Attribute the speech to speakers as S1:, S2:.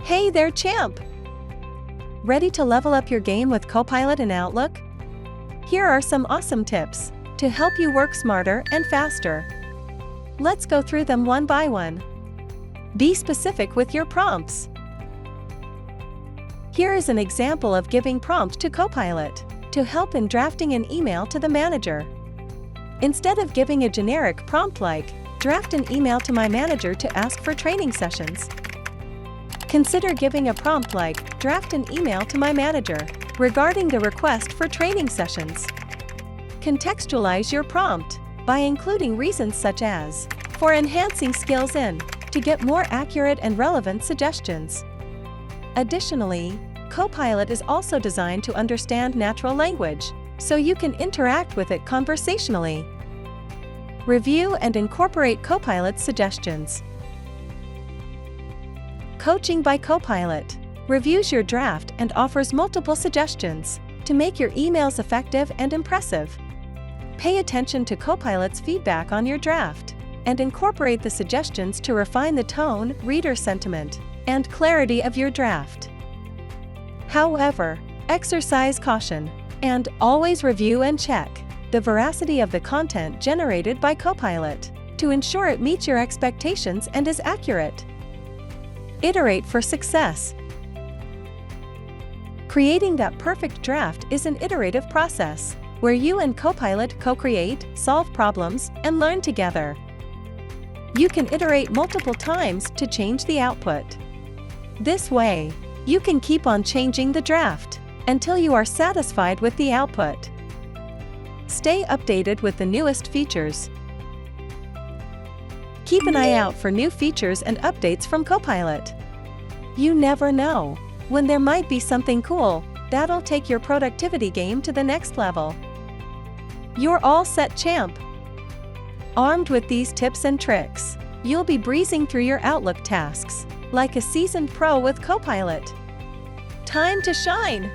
S1: Hey there, champ! Ready to level up your game with Copilot in Outlook? Here are some awesome tips to help you work smarter and faster. Let's go through them one by one. Be specific with your prompts. Here is an example of giving prompt to Copilot to help in drafting an email to the manager. Instead of giving a generic prompt like, "Draft an email to my manager to ask for training sessions," consider giving a prompt like, "Draft an email to my manager regarding the request for training sessions." Contextualize your prompt by including reasons such as, "For enhancing skills in," to get more accurate and relevant suggestions. Additionally, Copilot is also designed to understand natural language, so you can interact with it conversationally. Review and incorporate Copilot's suggestions. Coaching by Copilot reviews your draft and offers multiple suggestions to make your emails effective and impressive. Pay attention to Copilot's feedback on your draft and incorporate the suggestions to refine the tone, reader sentiment, and clarity of your draft. However, exercise caution and always review and check the veracity of the content generated by Copilot to ensure it meets your expectations and is accurate. Iterate for success. Creating that perfect draft is an iterative process where you and Copilot co-create, solve problems, and learn together. You can iterate multiple times to change the output. This way, you can keep on changing the draft until you are satisfied with the output. Stay updated with the newest features. Keep an eye out for new features and updates from Copilot. You never know when there might be something cool that'll take your productivity game to the next level. You're all set, champ! Armed with these tips and tricks, you'll be breezing through your Outlook tasks like a seasoned pro with Copilot. Time to shine!